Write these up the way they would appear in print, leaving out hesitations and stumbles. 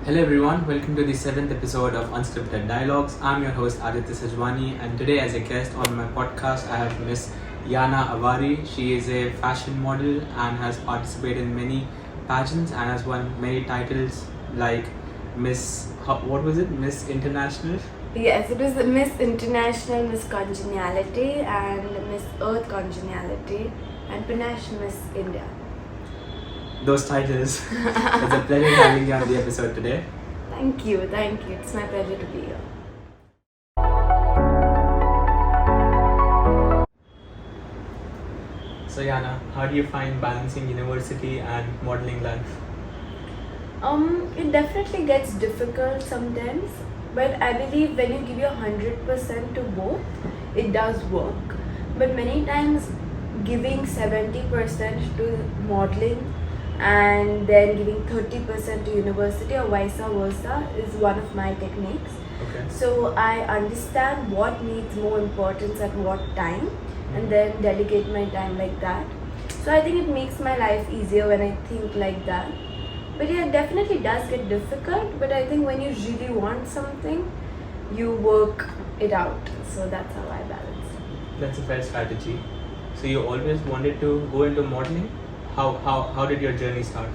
Hello everyone, welcome to the 7th episode of Unscripted Dialogues. I'm your host Aditya Sajwani, and today as a guest on my podcast I have Miss Yana Avari. She is a fashion model and has participated in many pageants and has won many titles like Miss Miss International? Yes, it was Miss International, Miss Congeniality and Miss Earth Congeniality and Panache Miss India. Those titles. It's a pleasure having you on the episode today. Thank you. It's my pleasure to be here. So Yana, how do you find balancing university and modeling life? It definitely gets difficult sometimes, but I believe when you give your 100% to both, it does work. But many times giving 70% to modeling and then giving 30% to university or vice versa is one of my techniques. Okay. So I understand what needs more importance at what time and then delegate my time like that. So I think it makes my life easier when I think like that. But yeah, it definitely does get difficult, but I think when you really want something, you work it out. So that's how I balance. That's a fair strategy. So you always wanted to go into modeling? How did your journey start?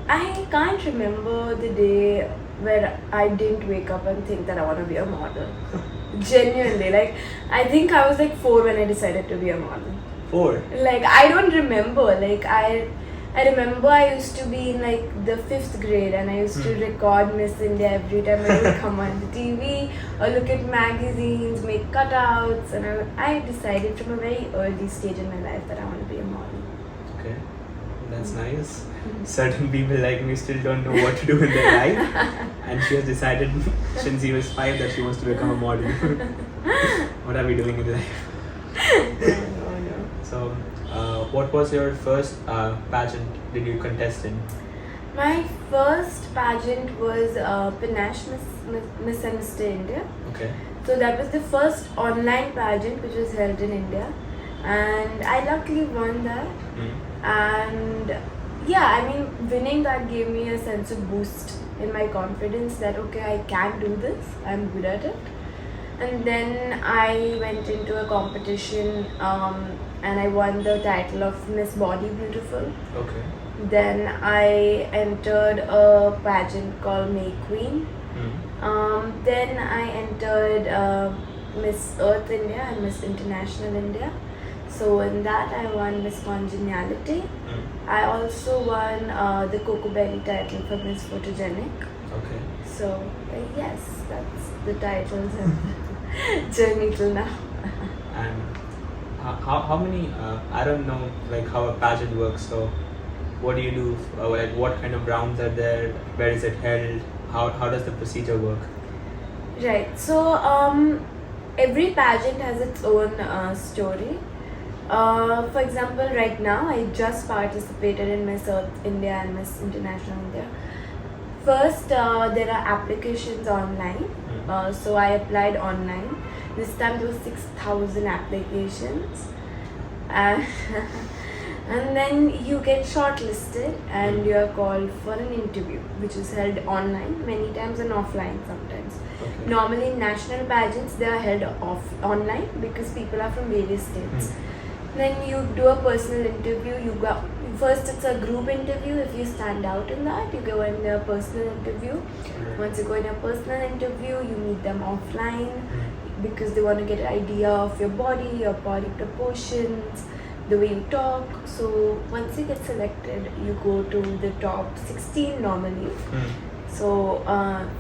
I can't remember the day where I didn't wake up and think that I want to be a model. Genuinely, I think I was 4 when I decided to be a model. 4? I don't remember. I remember I used to be in the 5th grade and I used to record Miss India every time I would come on the TV or look at magazines, make cutouts, and I decided from a very early stage in my life that I want to be a model. Okay, that's nice. Certain people like me still don't know what to do in their life, and she has decided since she was 5 that she wants to become a model. What are we doing in life? No. So, what was your first pageant did you contest in? My first pageant was Panache Miss India. Okay. So that was the first online pageant which was held in India, and I luckily won that. And yeah, I mean, winning that gave me a sense of boost in my confidence that okay, I can do this, I'm good at it. And then I went into a competition and I won the title of Miss Body Beautiful. Okay. Then I entered a pageant called May Queen. Then I entered Miss Earth India and Miss International India. So in that I won Miss Congeniality. I also won the Coco Berry title for Miss Photogenic. Okay. So yes, that's the titles and journey till now. And how many? I don't know how a pageant works. So what do you do? What kind of rounds are there? Where is it held? How does the procedure work? Right. So every pageant has its own story. For example, right now I just participated in Miss Earth India and Miss International India. First, there are applications online. So I applied online. This time there were 6,000 applications. And then you get shortlisted and you are called for an interview, which is held online many times and offline sometimes. Okay. Normally in national pageants they are held online because people are from various states. Then you do a personal interview. First it's a group interview. If you stand out in that, you go in a personal interview. Once you go in a personal interview, you meet them offline because they want to get an idea of your body proportions, the way you talk. So once you get selected, you go to the top 16 normally. So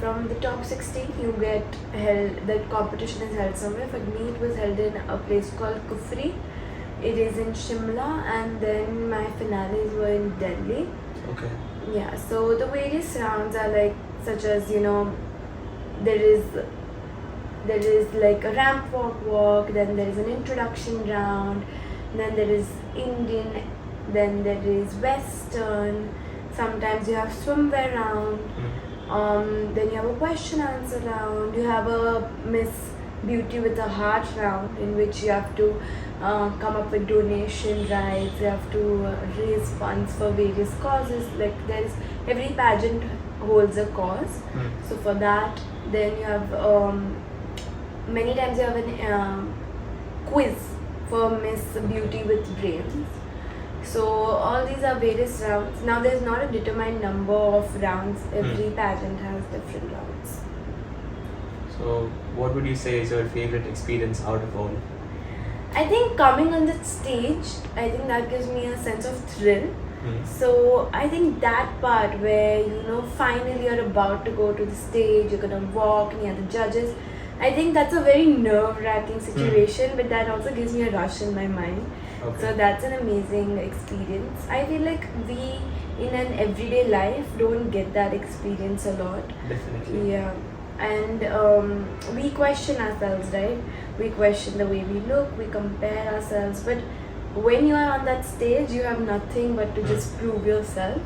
from the top 16 you get held, that competition is held somewhere. For me it was held in a place called Kufri. It is in Shimla, and then my finales were in Delhi. Okay. Yeah, so the various rounds are such as there is a ramp walk, then there is an introduction round, then there is Indian, then there is Western, sometimes you have swimwear round, then you have a question answer round, you have a Miss Beauty with a Heart round in which you have to come up with donation drives, you have to raise funds for various causes. There is every pageant holds a cause. So for that, then you have many times you have an quiz for Miss Beauty with Brains. So all these are various rounds. Now there's not a determined number of rounds. Every pageant has different rounds. So what would you say is your favorite experience out of all? I think coming on the stage, I think that gives me a sense of thrill. So I think that part where finally you're about to go to the stage, you're gonna walk near the judges. I think that's a very nerve-wracking situation, but that also gives me a rush in my mind. Okay. So that's an amazing experience. I feel like we in an everyday life don't get that experience a lot. Definitely. Yeah. And we question ourselves, right? We question the way we look, we compare ourselves, but when you are on that stage, you have nothing but to just prove yourself,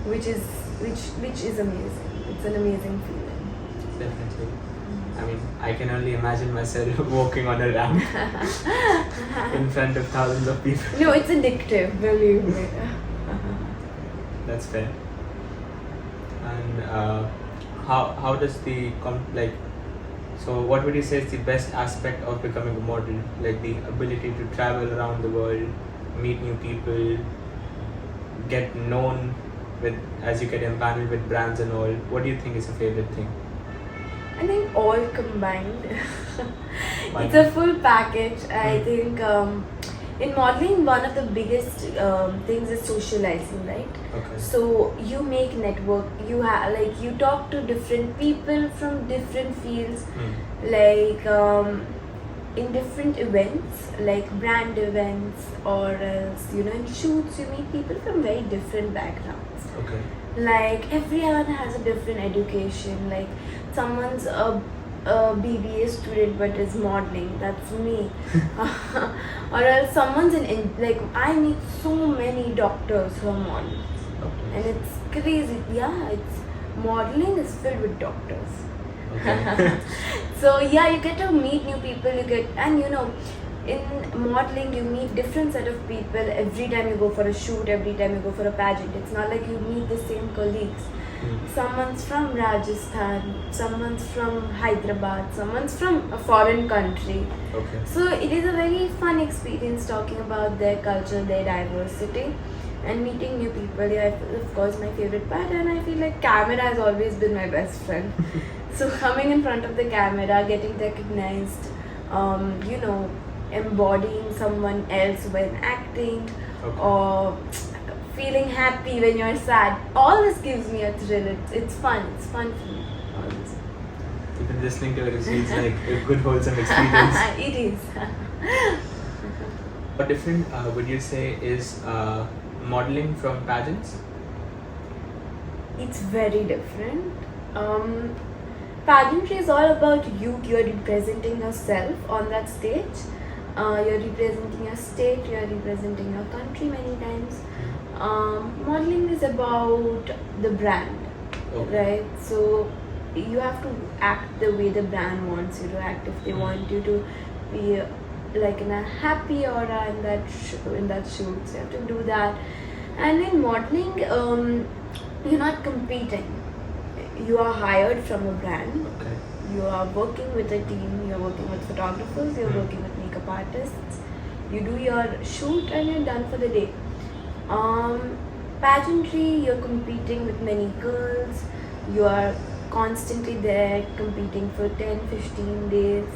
which is amazing. It's an amazing feeling. Definitely. I mean, I can only imagine myself walking on a ramp in front of thousands of people. No, it's addictive, believe me. That's fair. And how does so what would you say is the best aspect of becoming a model? Like the ability to travel around the world, meet new people, get known as you get empaneled with brands and all. What do you think is your favorite thing? I think all combined. It's a full package. I think in modeling, one of the biggest things is socializing, right? Okay. So you make network. You talk to different people from different fields, like in different events, like brand events, or else in shoots you meet people from very different backgrounds. Okay. Like everyone has a different education. Like someone's a BBA student but is modeling. That's me. Or else someone's I meet so many doctors who are models, and it's crazy. Yeah, it's modeling is filled with doctors. Okay. So yeah, you get to meet new people. In modeling you meet different set of people every time you go for a shoot, every time you go for a pageant. It's not like you meet the same colleagues. Someone's from Rajasthan, someone's from Hyderabad, someone's from a foreign country. Okay. So it is a very fun experience talking about their culture, their diversity, and meeting new people. Yeah, of course my favorite part, and I feel like camera has always been my best friend. So coming in front of the camera, getting recognized, embodying someone else when acting, or feeling happy when you're sad. All this gives me a thrill. It's fun. It's fun for me. All this. Even listening to it seems like a good wholesome experience. It is. What different would you say is modeling from pageants? It's very different. Pageantry is all about you. You're representing yourself on that stage. You're representing your state. You're representing your country many times. Modeling is about the brand, right? So you have to act the way the brand wants you to act. If they want you to be like in a happy aura in that shoot, so you have to do that. And in modeling, you're not competing. You are hired from a brand. Okay. You are working with a team. You're working with photographers. You're working with makeup artists. You do your shoot and you're done for the day. Pageantry, you're competing with many girls. You are constantly there competing for 10-15 days.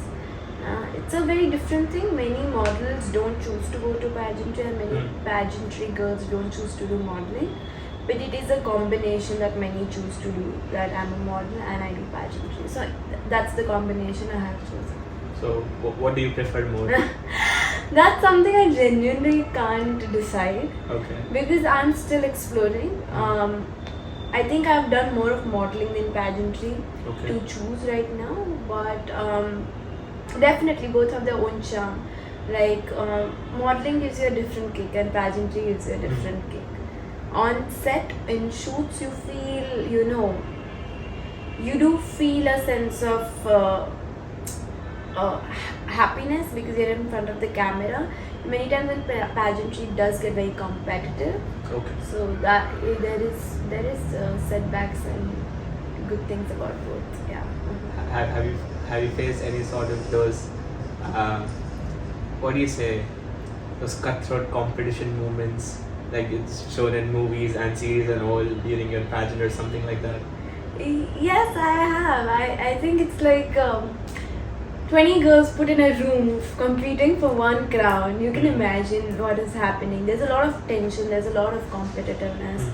It's a very different thing. Many models don't choose to go to pageantry, and many pageantry girls don't choose to do modeling. But it is a combination that many choose to do, that I'm a model and I do pageantry. So that's the combination I have chosen. So what do you prefer more? That's something I genuinely can't decide. Okay. Because I'm still exploring. I think I've done more of modeling than pageantry to choose right now. But definitely both have their own charm. Like modeling gives you a different kick and pageantry gives you a different kick. On set, in shoots, you feel, you do feel a sense of happiness because you're in front of the camera. many times in pageantry it does get very competitive. Okay. So that there is setbacks and good things about both. Yeah. Have you faced any sort of those what do you say, those cutthroat competition moments like it's shown in movies and series and all during your pageant or something like that? Yes, I have. I think it's like 20 girls put in a room competing for one crown. You can imagine what is happening. There's a lot of tension, there's a lot of competitiveness.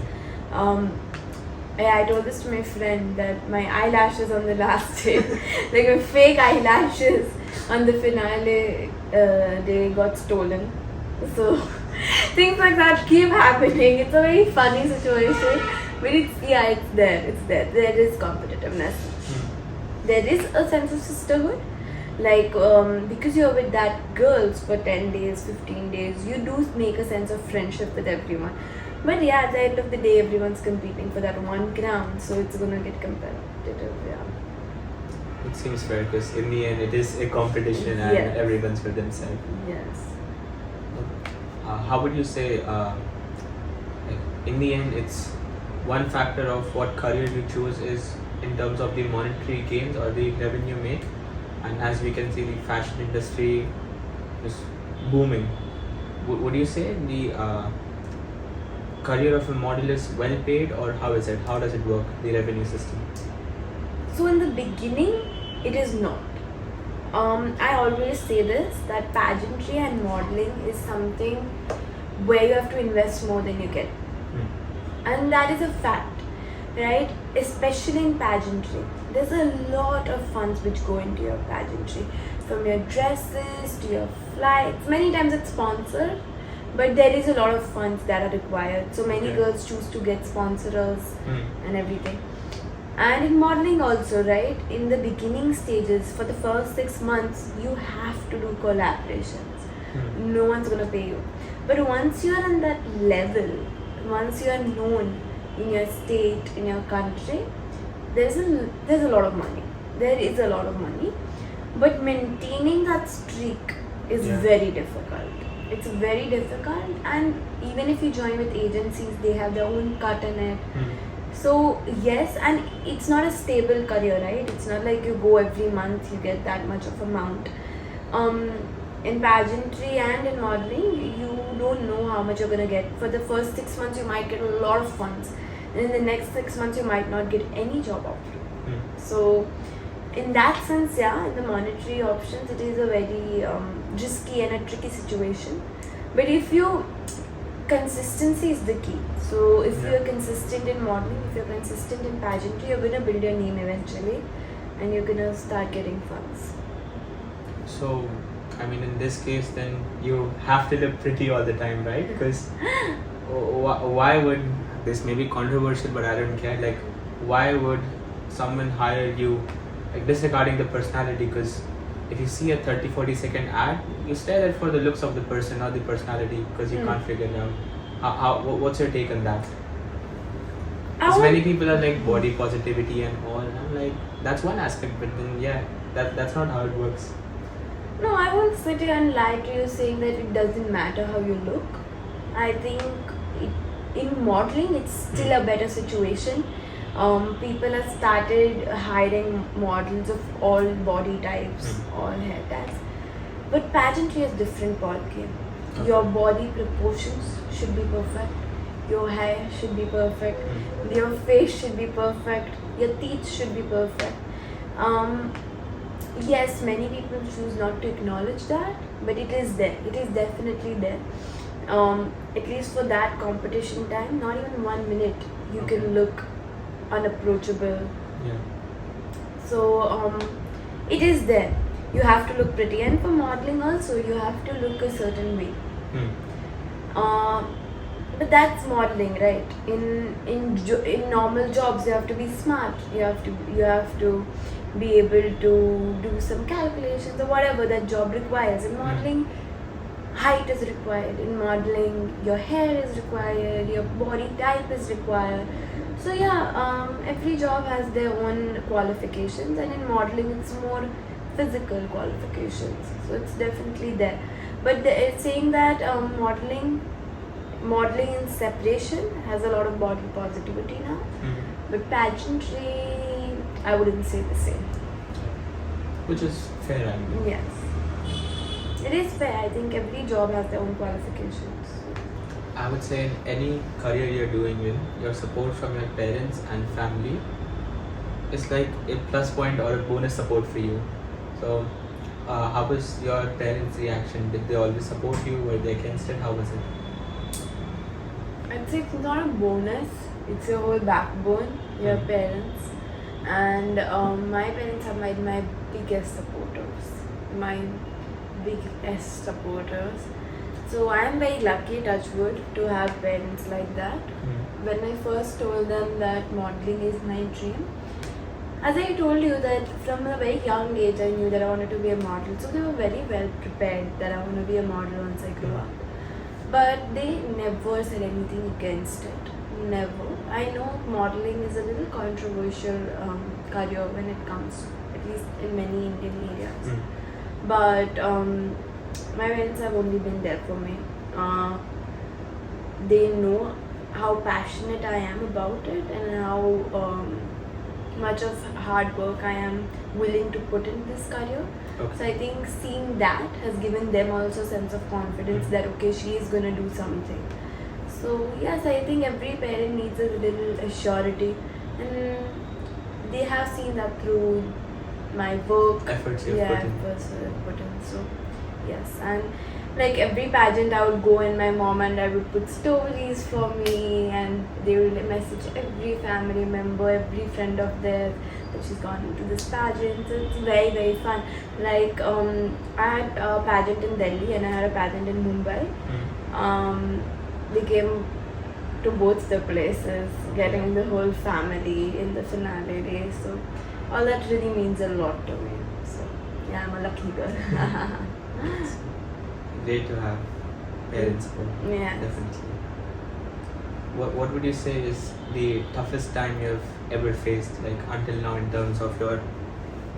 I told this to my friend that my eyelashes on the last day, like my fake eyelashes on the finale day got stolen. So things like that keep happening. It's a very funny situation, but it's there. There is competitiveness. There is a sense of sisterhood. Like because you're with that girls for 10 days, 15 days, you do make a sense of friendship with everyone. But yeah, at the end of the day, everyone's competing for that one crown, so it's gonna get competitive. Yeah. It seems fair because in the end, it is a competition and Yes. everyone's for themselves. Yes. How would you say, like, in the end, it's one factor of what career you choose is in terms of the monetary gains or the revenue make, and as we can see, the fashion industry is booming. Would you say the career of a model is well paid, or how is it? How does it work, the revenue system? So in the beginning, it is not. I always say this, that pageantry and modeling is something where you have to invest more than you get. And that is a fact, right? Especially in pageantry. There's a lot of funds which go into your pageantry. From your dresses to your flights. Many times it's sponsored, but there is a lot of funds that are required. So many girls choose to get sponsors and everything. And in modeling also, right? In the beginning stages, for the first 6 months, you have to do collaborations. No one's gonna pay you. But once you are on that level, once you are known in your state, in your country, there's a lot of money. There is a lot of money. But maintaining that streak is very difficult. It's very difficult, and even if you join with agencies, they have their own cut in it. So yes, and it's not a stable career, right? It's not like you go every month, you get that much of amount. In pageantry and in modeling, you don't know how much you're gonna get. For the first 6 months, you might get a lot of funds, and in the next 6 months, you might not get any job offer. So, in that sense, in the monetary options, it is a very risky and a tricky situation. But if you consistency is the key. So if you're consistent in modeling, if you're consistent in pageantry, you're gonna build your name eventually, and you're gonna start getting funds. So, I mean, in this case, then you have to look pretty all the time, right? Because why would this may be controversial, but I don't care. Like, why would someone hire you, like disregarding the personality? Because if you see a 30-40 second ad, you stare at for the looks of the person, not the personality, because you can't figure it out. What's your take on that? Because many people are like body positivity and all, and I'm like, that's one aspect, but then that's not how it works. No, I won't sit here and lie to you saying that it doesn't matter how you look. I think in modeling, it's still a better situation. People have started hiring models of all body types, all hair types. But pageantry is different ballgame. Okay. Your body proportions should be perfect. Your hair should be perfect. Your face should be perfect. Your teeth should be perfect. Yes, many people choose not to acknowledge that, but it is there. It is definitely there. At least for that competition time, not even 1 minute, you can look unapproachable. So it is there. You have to look pretty, and for modeling also, you have to look a certain way. But that's modeling, right? In normal jobs, you have to be smart. You have to be able to do some calculations or whatever that job requires. In modeling, height is required. In modeling, your hair is required. Your body type is required. So every job has their own qualifications, and in modeling, it's more physical qualifications. So it's definitely there. But it's saying that modeling in separation has a lot of body positivity now. But pageantry, I wouldn't say the same. Which is fair, I mean. Yes. It is fair. I think every job has their own qualifications. I would say in any career you're doing in, your support from your parents and family is like a plus point or a bonus support for you. So, how was your parents' reaction? Did they always support you? Were they against it? How was it? I'd say it's not a bonus, it's your whole backbone, your parents. And my parents are my biggest supporters. My biggest supporters. So I am very lucky, touch wood, to have parents like that. When I first told them that modeling is my dream, as I told you that from a very young age I knew that I wanted to be a model. So they were very well prepared that I want to be a model once I grow up. But they never said anything against it. Never. I know modeling is a little controversial career when it comes, at least in many Indian areas. But my parents have only been there for me. They know how passionate I am about it and how much of hard work I am willing to put in this career. Okay. So I think seeing that has given them also a sense of confidence that okay, she is gonna do something. So yes, I think every parent needs a little surety, and they have seen that through my work. Efforts you've put in. Efforts I've put in. So yes, and like every pageant I would go and my mom and I would put stories for me, and they will message every family member, every friend of theirs that she's gone into this pageant. So it's very, very fun. Like I had a pageant in Delhi and I had a pageant in Mumbai. We came to both the places, getting the whole family in the finale day. So all that really means a lot to me. So yeah, I'm a lucky girl. Great to have parents support. Yeah. Definitely. What would you say is the toughest time you've ever faced, like until now, in terms of your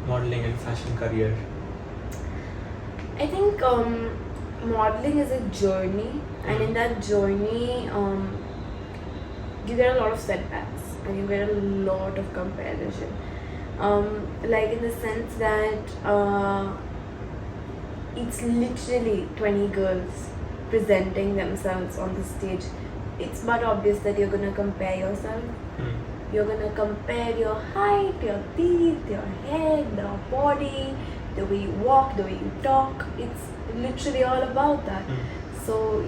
modeling and fashion career? I think modeling is a journey, and in that journey, you get a lot of setbacks and you get a lot of comparison. Like in the sense that it's literally 20 girls presenting themselves on the stage. It's but obvious that you're gonna compare yourself. You're gonna compare your height, your teeth, your head, your body, the way you walk, the way you talk. It's literally all about that. So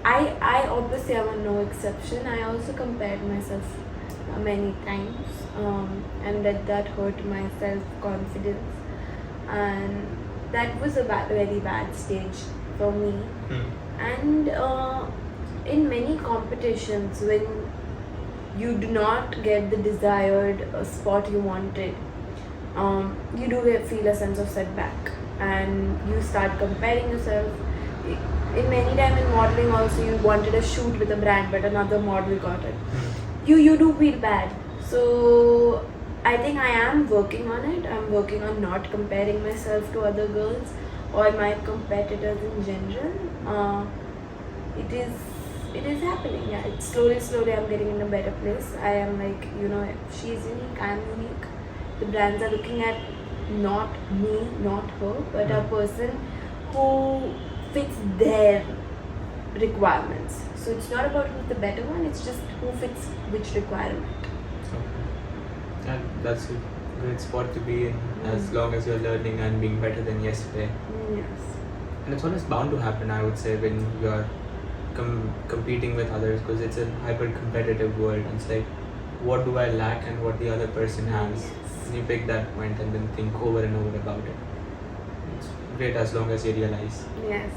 I obviously am no exception. I also compared myself many times, and that hurt my self-confidence, and that was a very bad stage for me. And in many competitions, when you do not get the desired spot you wanted, you do feel a sense of setback, and you start comparing yourself. In many times in modeling also, you wanted a shoot with a brand but another model got it. You do feel bad. So I think I am working on it. I'm working on not comparing myself to other girls or my competitors in general. It is happening. Yeah, it's slowly I'm getting in a better place. I am like, she's unique, I'm unique. The brands are looking at not me, not her, but a person who fits their requirements. So it's not about who's the better one, it's just who fits which requirement. Okay. And that's a great spot to be in, as long as you're learning and being better than yesterday. Yes. And it's always bound to happen, I would say, when you're competing with others, because it's a hyper competitive world. It's like, what do I lack and what the other person has? Yes. And you pick that point and then think over and over about it. It's great as long as you realize. Yes.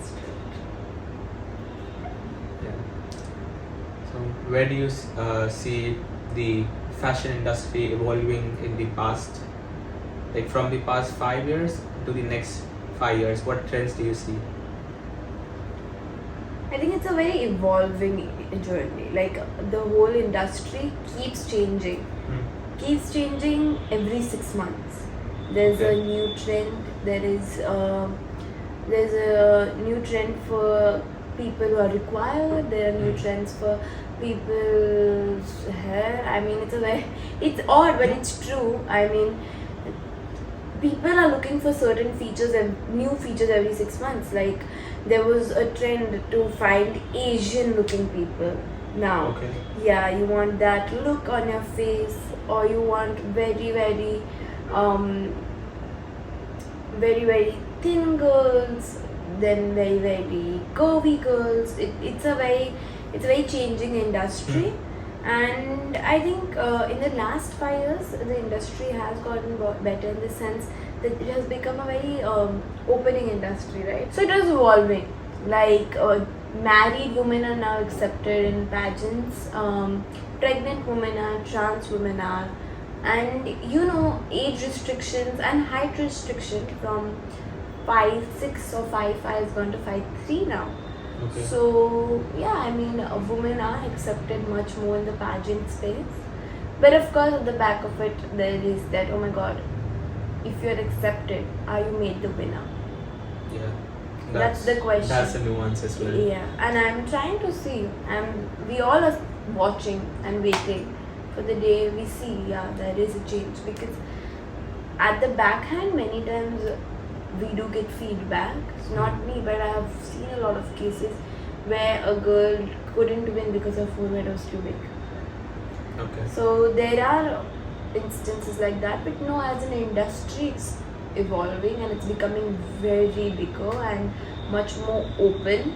Yeah. So where do you see the fashion industry evolving in the past, like from the past 5 years to the next 5 years? What trends do you see? I think it's a very evolving journey. Like the whole industry keeps changing. Keeps changing every 6 months. There's a new trend. There is There's a new trend for people who are required. There are new trends for people's hair. I mean, it's odd, but it's true. I mean, people are looking for certain features and new features every 6 months. Like there was a trend to find Asian looking people now. Okay. Yeah, you want that look on your face, or you want very thin girls, then very curvy girls. It's a very changing industry. And I think in the last 5 years, the industry has gotten better in the sense that it has become a very opening industry, right? So it is evolving. Like married women are now accepted in pageants, pregnant women are, trans women are, and age restrictions and height restriction from 5'6" or 5'5" has gone to 5'3" now. Okay. So yeah, I mean, women are accepted much more in the pageant space. But of course, at the back of it, there is that, oh my god, if you're accepted, are you made the winner? Yeah. That's the question. That's a nuance as well. Yeah, and I'm trying to see, we all are watching and waiting for the day we see, yeah, there is a change. Because at the backhand, many times we do get feedback. It's not me, but I have seen a lot of cases where a girl couldn't win because her forehead was too big. Okay. So there are instances like that, but no, as an industry, it's evolving and it's becoming very bigger and much more open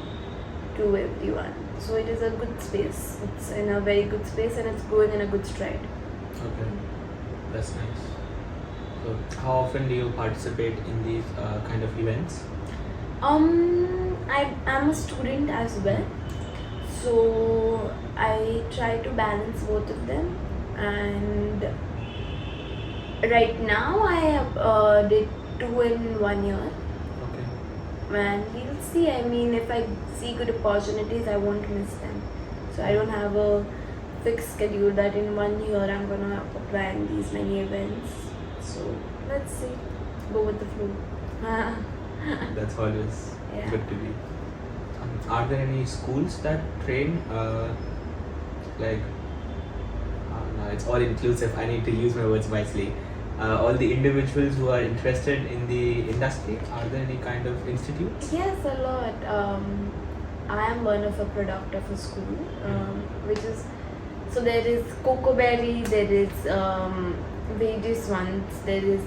to everyone. So it is a good space. It's in a very good space and it's going in a good stride. Okay, that's nice. So, how often do you participate in these kind of events? I'm a student as well, so I try to balance both of them. And right now I have did 2 in 1 year. Okay. And we'll see. I mean, if I see good opportunities, I won't miss them. So I don't have a fixed schedule that in 1 year I'm gonna apply in these many events. So let's see. Go with the flow. That's always Yeah. good to be. Are there any schools that train like? No, it's all inclusive. I need to use my words wisely. All the individuals who are interested in the industry, are there any kind of institutes? Yes, a lot. I am one of a product of a school, which is, so there is Cocoa Berry, there is various ones, there is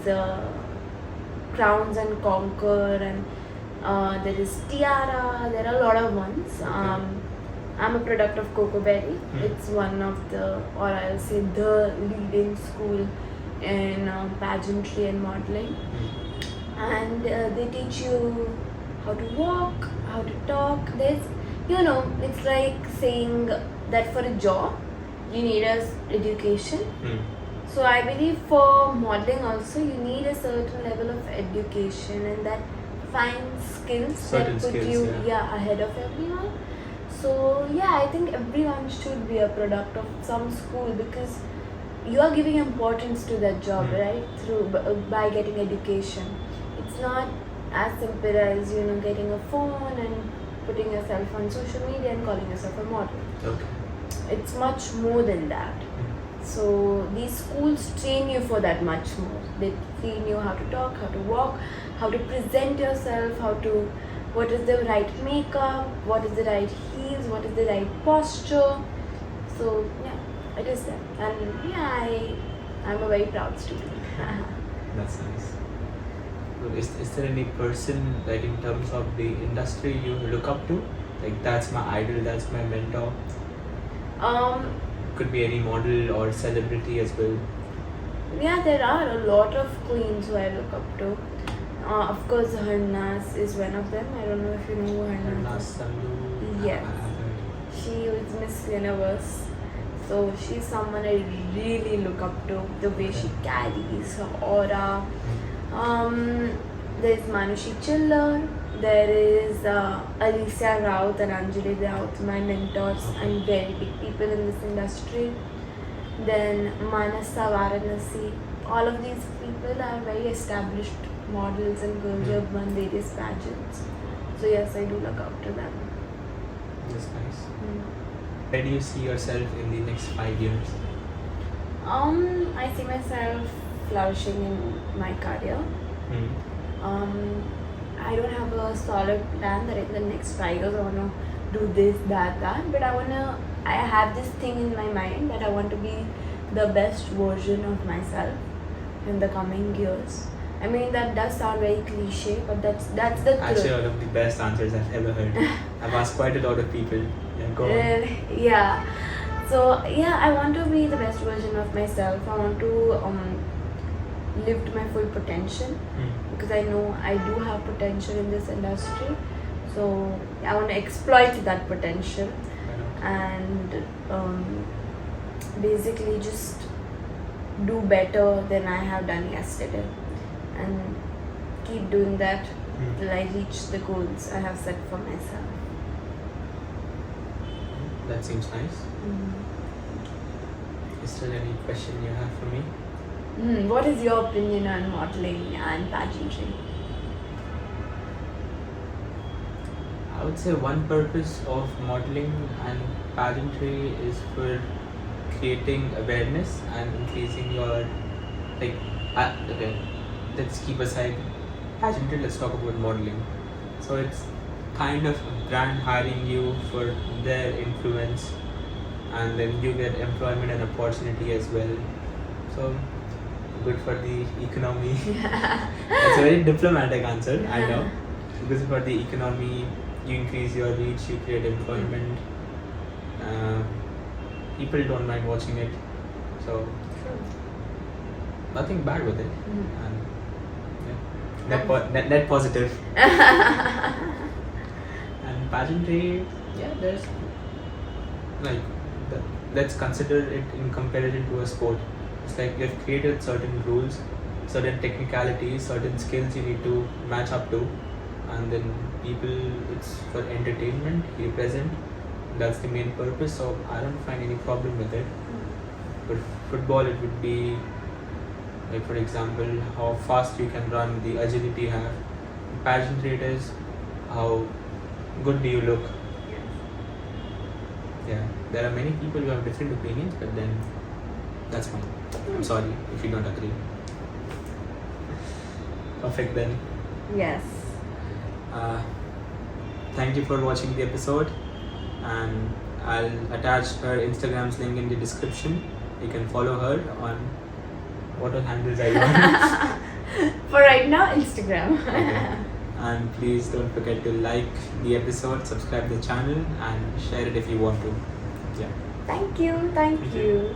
Crowns and Conquer, and there is Tiara. There are a lot of ones. I'm a product of Cocoa Berry. It's one of the, or I'll say the leading school in pageantry and modeling. And they teach you how to walk, how to talk. There's, it's like saying that for a job, you need education. So I believe for modeling also, you need a certain level of education, and that finds skills Certain that put skills, you yeah. ahead of everyone. So yeah, I think everyone should be a product of some school, because you are giving importance to that job, right? Through by getting education. It's not as simple as getting a phone and putting yourself on social media and calling yourself a model. Okay. It's much more than that. So these schools train you for that much more. They train you how to talk, how to walk, how to present yourself, what is the right makeup, what is the right heels, what is the right posture. So yeah, it is that. And yeah, I'm a very proud student. That's nice. So is there any person, like in terms of the industry, you look up to? Like, that's my idol, that's my mentor? Could be any model or celebrity as well. Yeah, there are a lot of queens who I look up to. Of course, Harnas is one of them. I don't know if you know who Harnas is. Yes. She was Miss Universe. So she's someone I really look up to. The way she carries her aura. There's Manushi Chillar. There is Alicia Raut and Anjali Raut, my mentors and very big people in this industry. Then Manasa Varanasi, all of these people are very established models and girls who have won various pageants. So yes, I do look up to them. That's nice. Where do you see yourself in the next 5 years? I see myself flourishing in my career. I don't have a solid plan that in the next 5 years I want to do this, that, but I have this thing in my mind that I want to be the best version of myself in the coming years. I mean, that does sound very cliche, but that's the truth. Actually, one of the best answers I've ever heard. I've asked quite a lot of people. Yeah, go on. Yeah. So yeah, I want to be the best version of myself. I want to live to my full potential because I know I do have potential in this industry. So I want to exploit that potential and basically just do better than I have done yesterday and keep doing that till I reach the goals I have set for myself. That seems nice. Is there any question you have for me? What is your opinion on modeling and pageantry? I would say one purpose of modeling and pageantry is for creating awareness and increasing your okay, let's keep aside pageantry, let's talk about modeling. So it's kind of a brand hiring you for their influence, and then you get employment and opportunity as well. So good for the economy. That's a very diplomatic answer, I know. Good for the economy, you increase your reach, you create employment. People don't mind watching it, so nothing bad with it. And net positive. And pageantry, yeah, there's let's consider it in comparison to a sport. It's like you've created certain rules, certain technicalities, certain skills you need to match up to, and then people, it's for entertainment, represent. That's the main purpose, so I don't find any problem with it. But football, it would be like, for example, how fast you can run, the agility you have. Pageantry, it is how good do you look. Yeah, there are many people who have different opinions, but then that's fine. I'm sorry if you don't agree. Perfect then. Yes. Thank you for watching the episode, and I'll attach her Instagram's link in the description. You can follow her on what all handles are you on? For right now, Instagram. Okay. And please don't forget to like the episode, subscribe the channel, and share it if you want to. Yeah. Thank you.